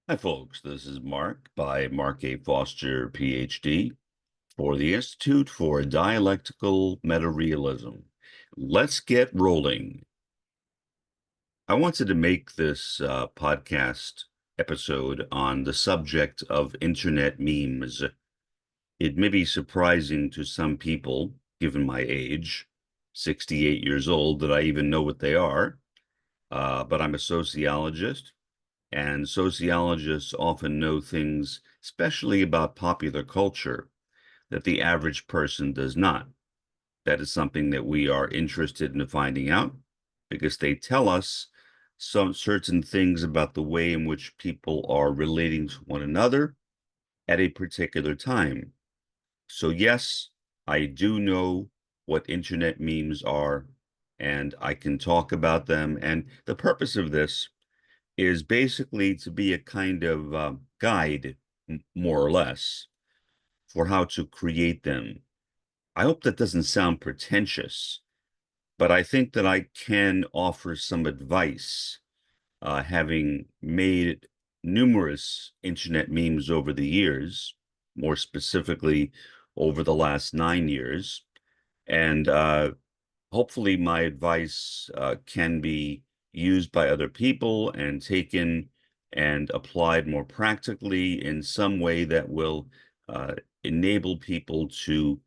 Hi, folks. This is Mark by Mark A. Foster, Ph.D., for the Institute for Dialectical Meta-Realism. Let's get rolling. I wanted to make this podcast episode on the subject of internet memes. It may be surprising to some people, given my age, 68 years old, that I even know what they are, but I'm a sociologist. And sociologists often know things, especially about popular culture, that the average person does not. That is something that we are interested in finding out because they tell us some certain things about the way in which people are relating to one another at a particular time. So, yes, I do know what internet memes are, and I can talk about them. And the purpose of this is basically to be a kind of guide, more or less, for how to create them. I hope that doesn't sound pretentious, but I think that I can offer some advice, having made numerous internet memes over the years, more specifically over the last 9 years. And hopefully my advice can be used by other people and taken and applied more practically in some way that will uh, enable people to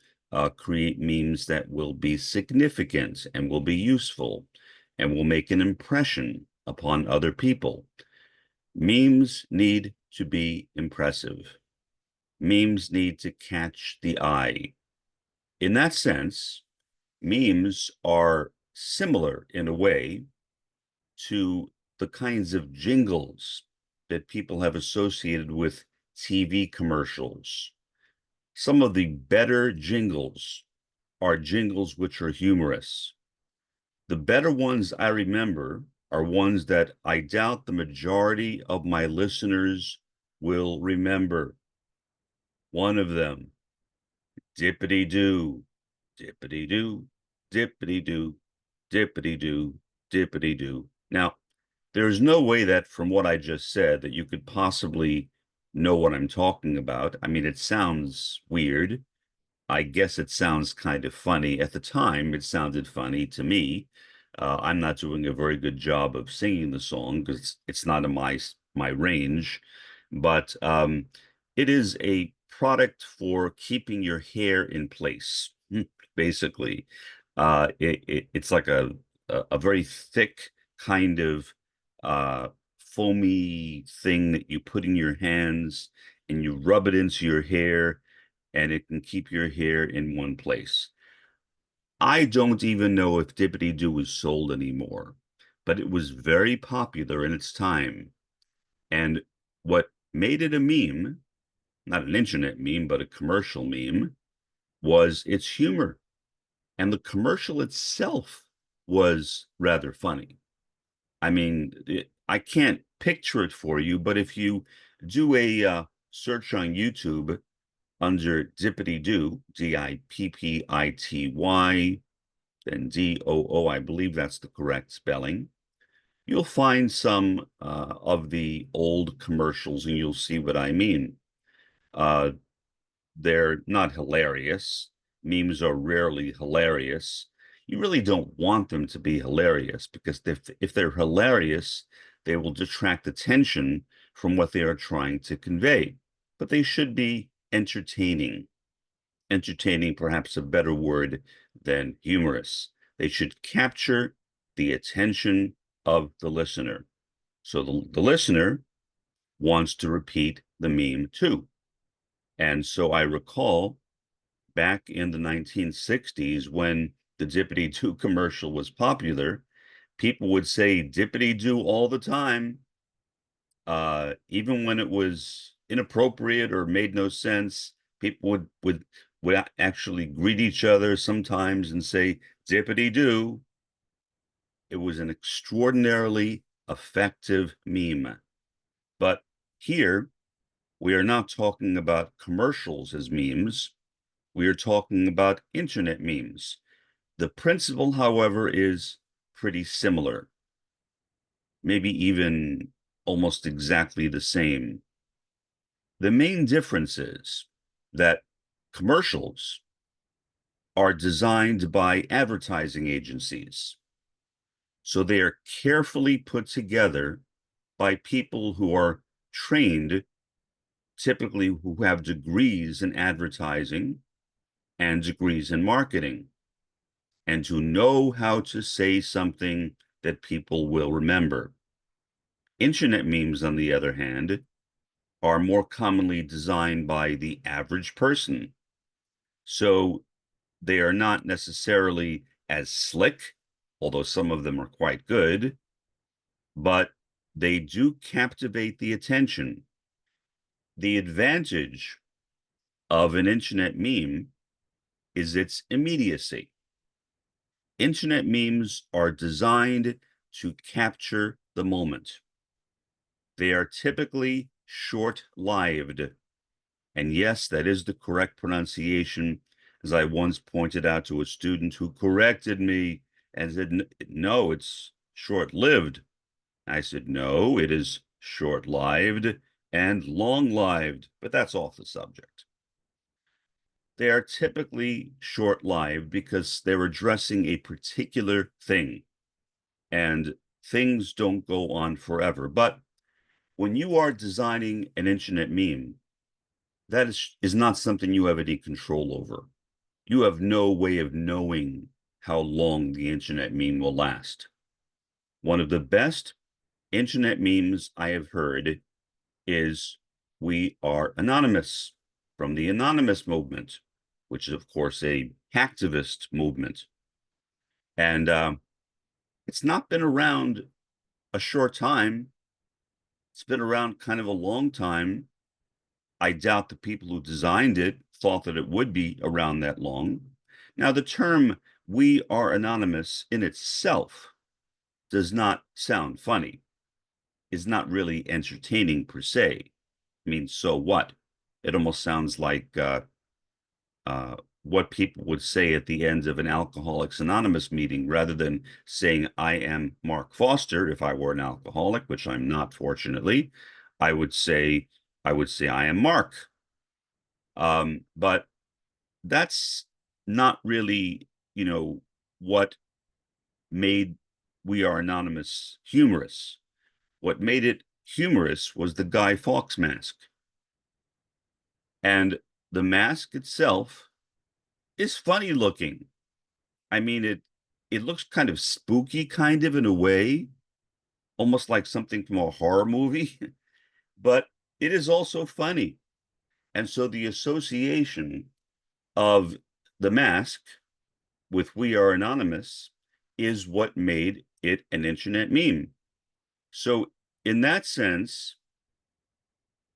create memes that will be significant and will be useful and will make an impression upon other people. Memes need to be impressive. Memes need to catch the eye. In that sense, memes are similar in a way to the kinds of jingles that people have associated with TV commercials. Some of the better jingles are jingles which are humorous. The better ones I remember are ones that I doubt the majority of my listeners will remember. One of them, dippity doo, dippity doo, dippity doo, dippity doo, dippity doo. Now, there's no way that from what I just said that you could possibly know what I'm talking about. I mean, it sounds weird. I guess it sounds kind of funny. At the time, it sounded funny to me. I'm not doing a very good job of singing the song because it's not in my range, but it is a product for keeping your hair in place, basically. It's like a very thick kind of uh, foamy thing that you put in your hands and you rub it into your hair and it can keep your hair in one place. I don't even know if Dippity Doo is sold anymore, but it was very popular in its time. And what made it a meme, not an internet meme, but a commercial meme, was its humor. And the commercial itself was rather funny. I mean, I can't picture it for you, but if you do a search on YouTube under Dippity Doo, Dippity, then Doo, I believe that's the correct spelling. You'll find some of the old commercials and you'll see what I mean. Uh, they're not hilarious. Memes are rarely hilarious. You really don't want them to be hilarious because if they're hilarious, they will detract attention from what they are trying to convey. But they should be entertaining. Entertaining, perhaps a better word than humorous. They should capture the attention of the listener. So the listener wants to repeat the meme too. And so I recall back in the 1960s when the Dippity Doo commercial was popular, people would say Dippity Doo all the time, even when it was inappropriate or made no sense. People would actually greet each other sometimes and say Dippity Doo. It was an extraordinarily effective meme. But here, we are not talking about commercials as memes. We are talking about internet memes. The principle, however, is pretty similar, maybe even almost exactly the same. The main difference is that commercials are designed by advertising agencies. So they are carefully put together by people who are trained, typically who have degrees in advertising and degrees in marketing, and who know how to say something that people will remember. Internet memes, on the other hand, are more commonly designed by the average person. So they are not necessarily as slick, although some of them are quite good, but they do captivate the attention. The advantage of an internet meme is its immediacy. Internet memes are designed to capture the moment. They are typically short-lived. And yes, that is the correct pronunciation, as I once pointed out to a student who corrected me and said, no, it's short-lived. I said, no, it is short-lived and long-lived, but that's off the subject. They are typically short-lived because they're addressing a particular thing, and things don't go on forever. But when you are designing an internet meme, that is not something you have any control over. You have no way of knowing how long the internet meme will last. One of the best internet memes I have heard is "We Are Anonymous" from the Anonymous movement, which is, of course, a hacktivist movement. And it's not been around a short time. It's been around kind of a long time. I doubt the people who designed it thought that it would be around that long. Now, the term "We Are Anonymous" in itself does not sound funny. It's not really entertaining per se. I mean, so what? It almost sounds like what people would say at the end of an Alcoholics Anonymous meeting, rather than saying, "I am Mark Foster." If I were an alcoholic, which I'm not, fortunately, I would say, "I am Mark." But that's not really, what made "We Are Anonymous" humorous. What made it humorous was the Guy Fawkes mask. And the mask itself is funny looking. I mean, it looks kind of spooky, kind of, in a way, almost like something from a horror movie, but it is also funny. And so the association of the mask with "We Are Anonymous" is what made it an internet meme. So in that sense,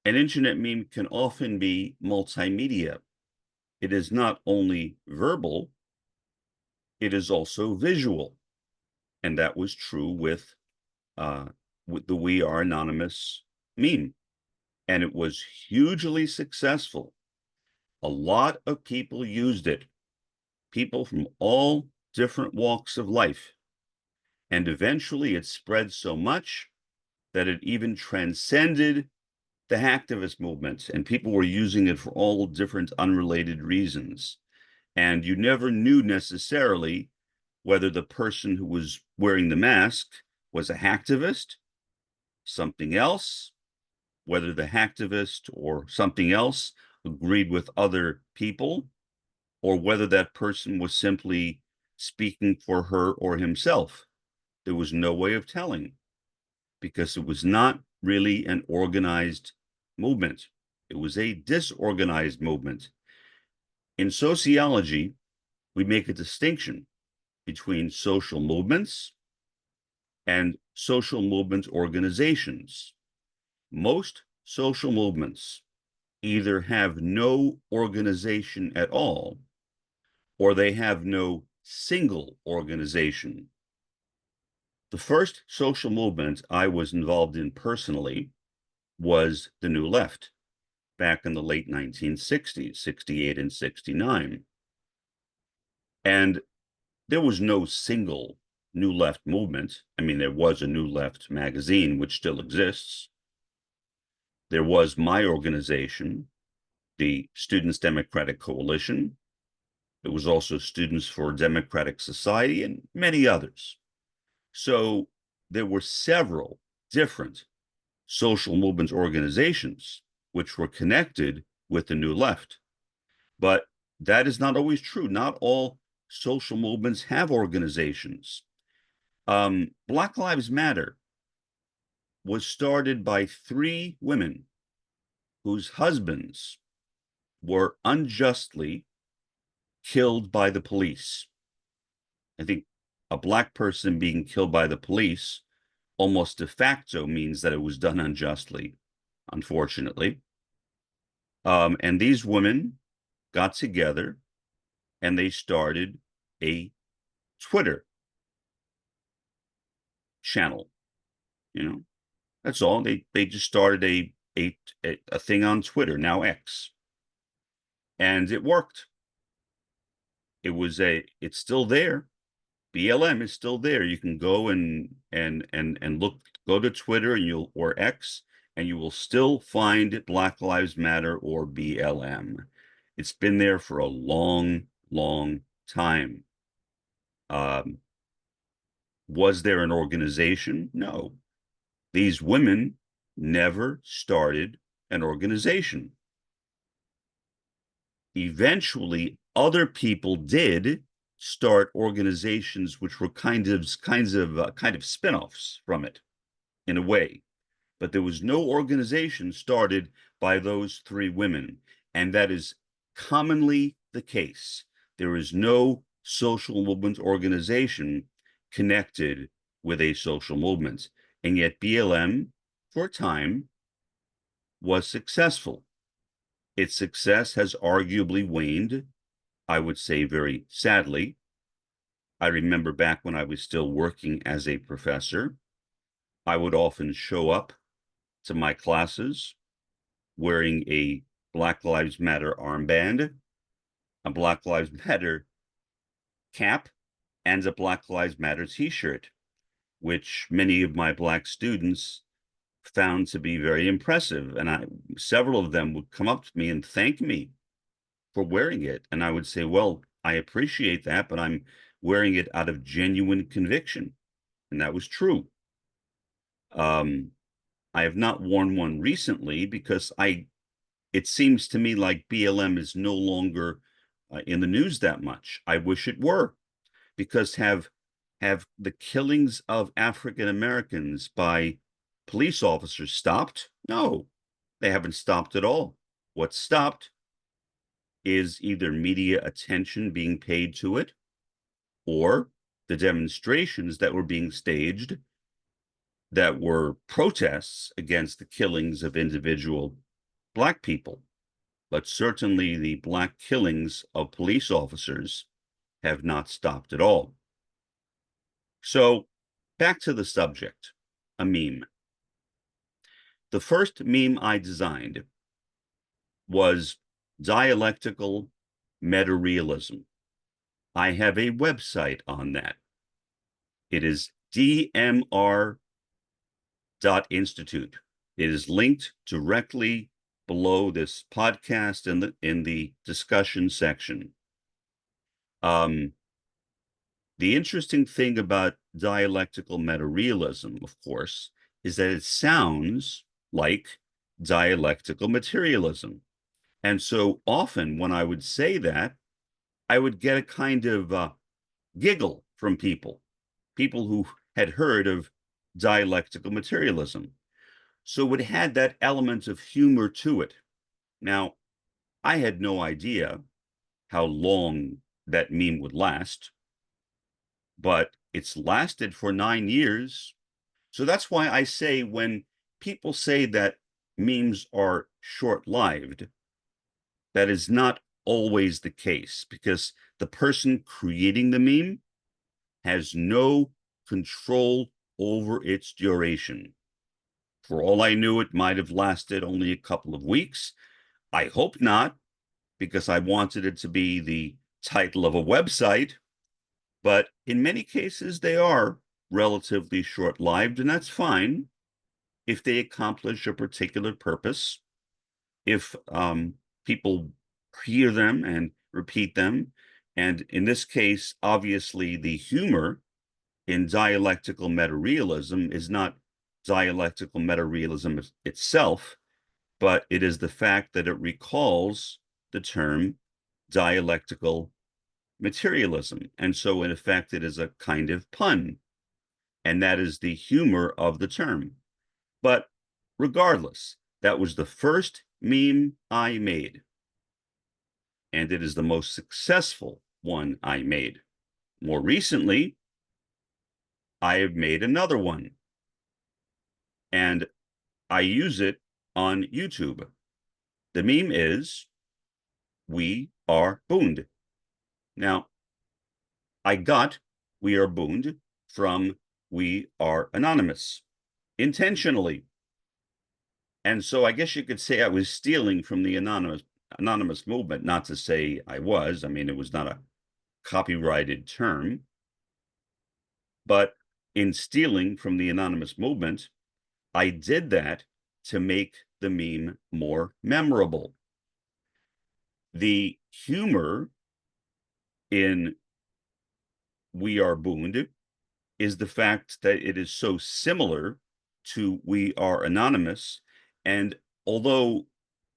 an internet meme can often be multimedia. It is not only verbal, it is also visual. And that was true with the "We Are Anonymous" meme. And it was hugely successful. A lot of people used it, people from all different walks of life. And eventually it spread so much that it even transcended the hacktivist movement, and people were using it for all different unrelated reasons. And you never knew necessarily whether the person who was wearing the mask was a hacktivist, something else, whether the hacktivist or something else agreed with other people, or whether that person was simply speaking for her or himself. There was no way of telling, because it was not really an organized movement. It was a disorganized movement. In sociology, we make a distinction between social movements and social movement organizations. Most social movements either have no organization at all, or they have no single organization. The first social movement I was involved in personally was the New Left, back in the late 1960s, 68 and 69. And there was no single New Left movement. I mean, there was a New Left magazine, which still exists. There was my organization, the Students' Democratic Coalition. It was also Students for Democratic Society and many others. So there were several different social movements organizations which were connected with the New Left. But that is not always true. Not all social movements have organizations. Black Lives Matter was started by 3 women whose husbands were unjustly killed by the police. I think a black person being killed by the police almost de facto means that it was done unjustly, unfortunately. And these women got together and they started a Twitter channel. That's all. They just started a thing on Twitter, now X, and it worked. It's still there. BLM is still there. You can go and go to Twitter and or X, and you will still find Black Lives Matter or BLM. It's been there for a long, long time. Was there an organization? No. These women never started an organization. Eventually, other people did start organizations which were kind of spin-offs from it in a way, but there was no organization started by those 3 women, and that is commonly the case. There is no social movement organization connected with a social movement, and yet BLM for a time was successful. Its success has arguably waned, I would say very sadly. I remember back when I was still working as a professor, I would often show up to my classes wearing a Black Lives Matter armband, a Black Lives Matter cap, and a Black Lives Matter t-shirt, which many of my Black students found to be very impressive. And several of them would come up to me and thank me for wearing it. And I would say, well, I appreciate that, but I'm wearing it out of genuine conviction. And that was true. I have not worn one recently because it seems to me like BLM is no longer in the news that much. I wish it were, because have the killings of African Americans by police officers stopped? No, they haven't stopped at all. What stopped is either media attention being paid to it or the demonstrations that were being staged that were protests against the killings of individual Black people. But certainly the Black killings of police officers have not stopped at all. So back to the subject, a meme. The first meme I designed was dialectical meta-realism. I have a website on that. It is dmr.institute. It is linked directly below this podcast in the discussion section. The interesting thing about dialectical meta-realism, of course, is that it sounds like dialectical materialism. And so often when I would say that, I would get a kind of giggle from people who had heard of dialectical materialism. So it had that element of humor to it. Now, I had no idea how long that meme would last, but it's lasted for 9 years. So that's why I say when people say that memes are short-lived, that is not always the case, because the person creating the meme has no control over its duration. For all I knew, it might have lasted only a couple of weeks. I hope not, because I wanted it to be the title of a website, But in many cases, they are relatively short-lived, and that's fine if they accomplish a particular purpose, if people hear them and repeat them. And in this case, obviously, the humor in dialectical metarealism is not dialectical metarealism itself, but it is the fact that it recalls the term dialectical materialism. And so, in effect, it is a kind of pun, and that is the humor of the term. But regardless, that was the first meme I made, and it is the most successful one I made. More recently, I have made another one, and I use it on YouTube. The meme is, "We are booned." Now, I got "We are booned" from "We are anonymous" intentionally. And so I guess you could say I was stealing from the anonymous movement, not to say I was. I mean, it was not a copyrighted term. But in stealing from the anonymous movement, I did that to make the meme more memorable. The humor in "We are booned" is the fact that it is so similar to "We are anonymous." And although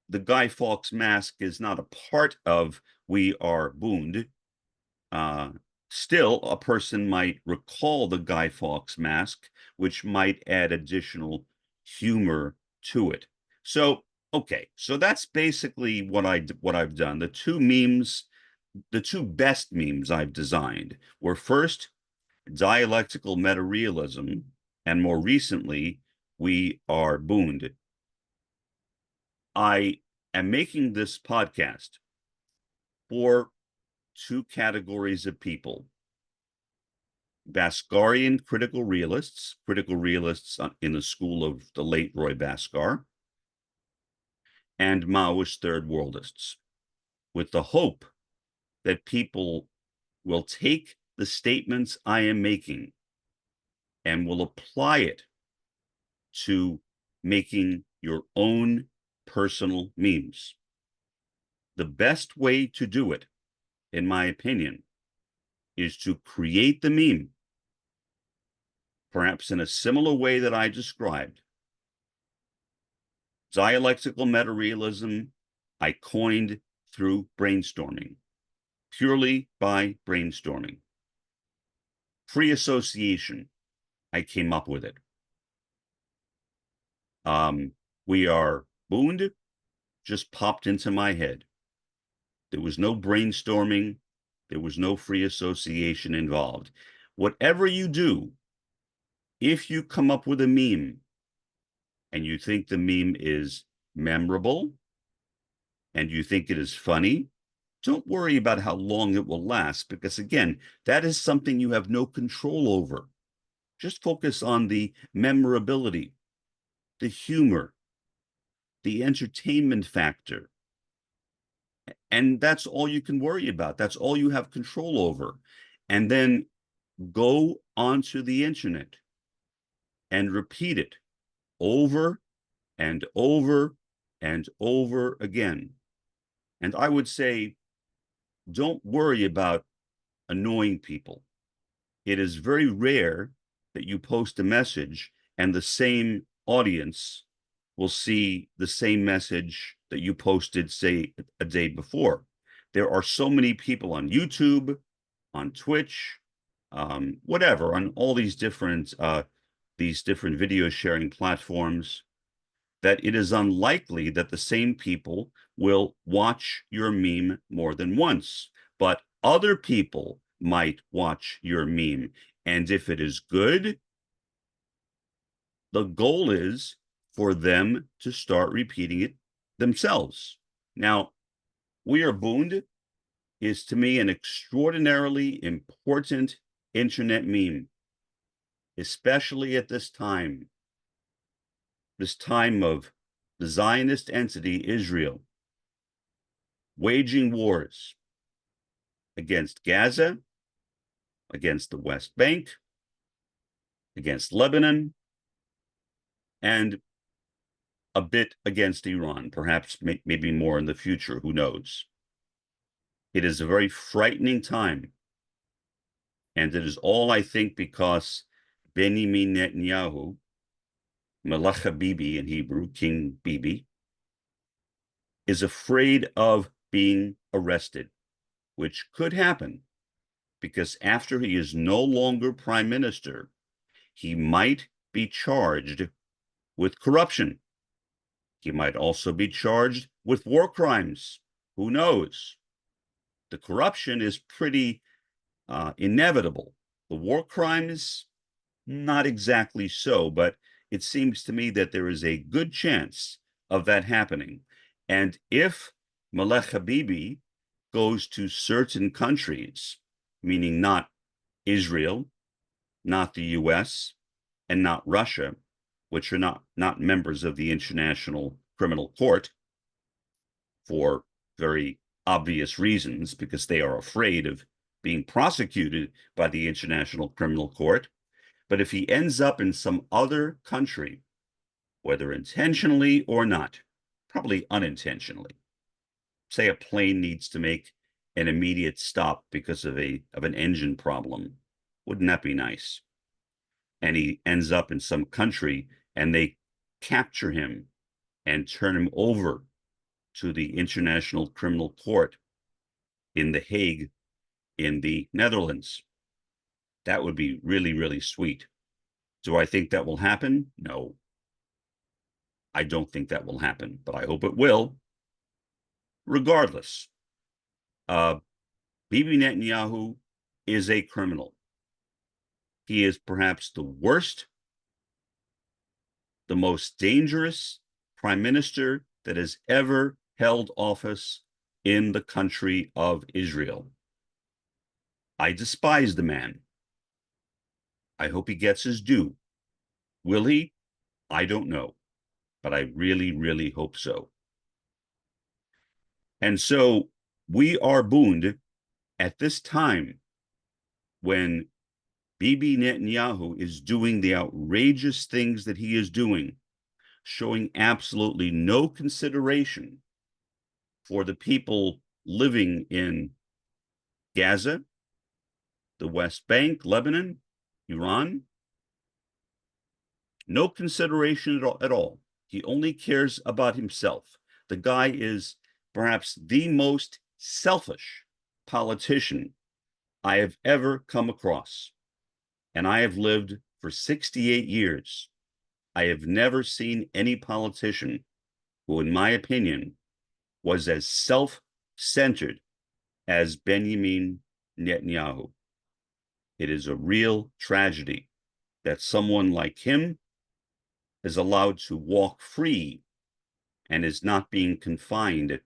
the Guy Fawkes mask is not a part of "We are booned," uh, still a person might recall the Guy Fawkes mask, which might add additional humor to it. So, okay, so that's basically what I've done. The two best memes I've designed were, first, dialectical metarealism, and more recently, "We are booned." I am making this podcast for two categories of people: Bhaskarian critical realists in the school of the late Roy Bhaskar, and Maoist third worldists, with the hope that people will take the statements I am making and will apply it to making your own personal memes. The best way to do it, in my opinion, is to create the meme, perhaps in a similar way that I described. Dialectical metarealism I coined through brainstorming, purely by brainstorming. Free association, I came up with it. "We are booned" just popped into my head. There was no brainstorming. There was no free association involved. Whatever you do, if you come up with a meme and you think the meme is memorable and you think it is funny, don't worry about how long it will last, because again, that is something you have no control over. Just focus on the memorability, the humor, the entertainment factor. And that's all you can worry about. That's all you have control over. And then go onto the internet and repeat it over and over and over again. And I would say, don't worry about annoying people. It is very rare that you post a message and the same audience will see the same message that you posted, say, a day before. There are so many people on YouTube, on Twitch, whatever, on all these different video sharing platforms, that it is unlikely that the same people will watch your meme more than once. But other people might watch your meme. And if it is good, the goal is for them to start repeating it themselves. Now, "We are booned" is to me an extraordinarily important internet meme, especially at this time of the Zionist entity, Israel, waging wars against Gaza, against the West Bank, against Lebanon, and a bit against Iran, perhaps maybe more in the future, who knows? It is a very frightening time, and it is all, I think, because Benjamin Netanyahu, Melech Bibi in Hebrew, King Bibi, is afraid of being arrested, which could happen because after he is no longer prime minister, he might be charged with corruption. He might also be charged with war crimes. Who knows? The corruption is pretty inevitable. The war crimes, not exactly so, but it seems to me that there is a good chance of that happening. And if Malek Habibi goes to certain countries, meaning not Israel, not the US, and not Russia, which are not members of the International Criminal Court for very obvious reasons, because they are afraid of being prosecuted by the International Criminal Court. But if he ends up in some other country, whether intentionally or not, probably unintentionally, say a plane needs to make an immediate stop because of an engine problem, wouldn't that be nice? And he ends up in some country and they capture him and turn him over to the International Criminal Court in The Hague in the Netherlands. That would be really, really sweet. Do I think that will happen? No. I don't think that will happen, but I hope it will. Regardless, Bibi Netanyahu is a criminal. He is perhaps the worst, the most dangerous prime minister that has ever held office in the country of Israel. I despise the man. I hope he gets his due. Will he? I don't know, but I really, really hope so. And so we are booned at this time when Bibi Netanyahu is doing the outrageous things that he is doing, showing absolutely no consideration for the people living in Gaza, the West Bank, Lebanon, Iran. No consideration at all. He only cares about himself. The guy is perhaps the most selfish politician I have ever come across. And I have lived for 68 years. I have never seen any politician who, in my opinion, was as self-centered as Benjamin Netanyahu. It is a real tragedy that someone like him is allowed to walk free and is not being confined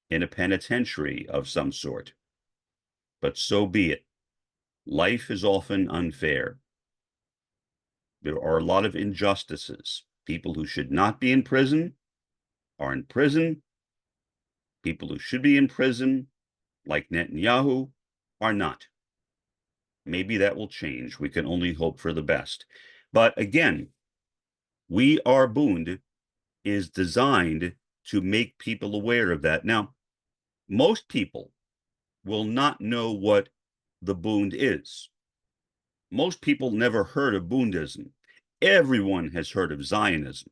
in a penitentiary of some sort. But so be it. Life is often unfair. There are a lot of injustices. People who should not be in prison are in prison. People who should be in prison, like Netanyahu, are not. Maybe that will change. We can only hope for the best. But again, We Are Booned is designed to make people aware of that. Now, most people will not know what the booned is. Most people never heard of boondism. Everyone has heard of Zionism,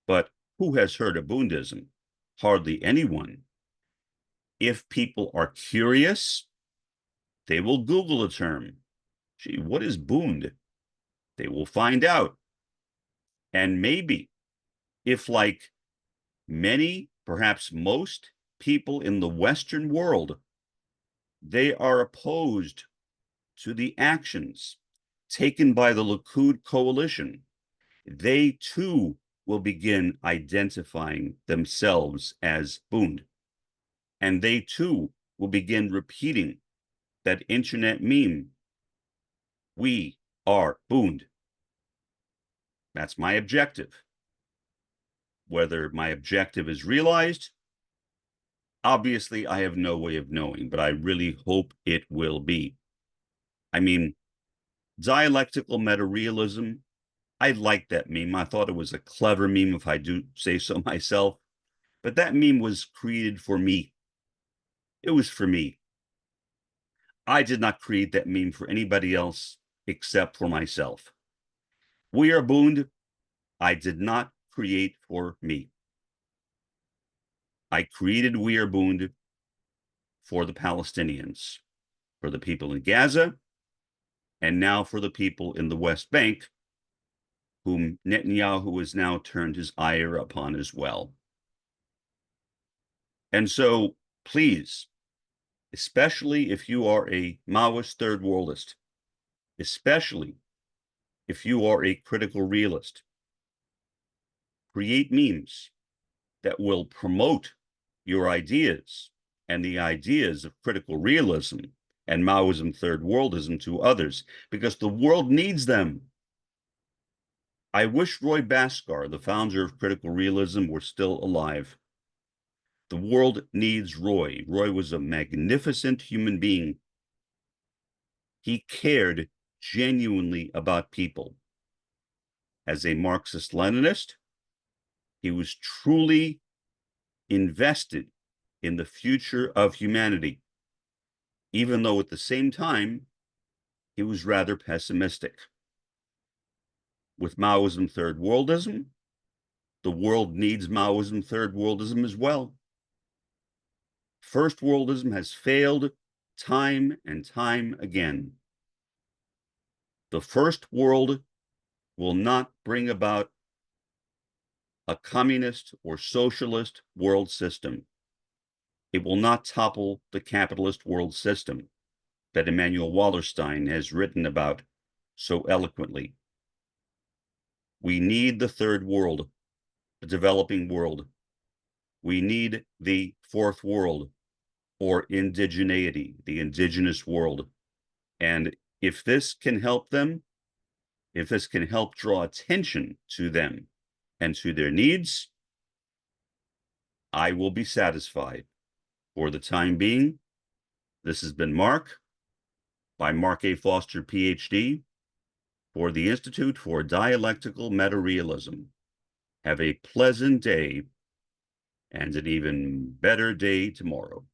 but who has heard of boondism? Hardly anyone. If people are curious, they will Google a term. Gee, what is booned? They will find out. And maybe if, like many, perhaps most people in the Western world, they are opposed to the actions taken by the Likud coalition, they too will begin identifying themselves as booned. And they too will begin repeating that internet meme, we are booned. That's my objective. Whether my objective is realized, obviously I have no way of knowing, but I really hope it will be. I mean, Dialectical meta-realism. I liked that meme. I thought it was a clever meme, if I do say so myself. But that meme was created for me. It was for me. I did not create that meme for anybody else except for myself. We are booned. I did not create for me. I created We Are Booned for the Palestinians, for the people in Gaza, and now for the people in the West Bank, whom Netanyahu has now turned his ire upon as well. And so, please, especially if you are a Maoist third worldist, especially if you are a critical realist, create memes that will promote your ideas and the ideas of critical realism and Maoism third worldism to others, because the world needs them. I wish Roy Bhaskar, the founder of critical realism, were still alive. The world needs Roy. Roy was a magnificent human being. He cared genuinely about people. As a Marxist-Leninist, he was truly invested in the future of humanity, even though at the same time, he was rather pessimistic. With Maoism third worldism, the world needs Maoism third worldism as well. First worldism has failed time and time again. The first world will not bring about a communist or socialist world system. It will not topple the capitalist world system that Immanuel Wallerstein has written about so eloquently. We need the third world, the developing world. We need the fourth world, or indigeneity, the indigenous world. And if this can help them, if this can help draw attention to them and to their needs, I will be satisfied. For the time being, this has been Mark, by Mark A. Foster, Ph.D., for the Institute for Dialectical Meta-Realism. Have a pleasant day and an even better day tomorrow.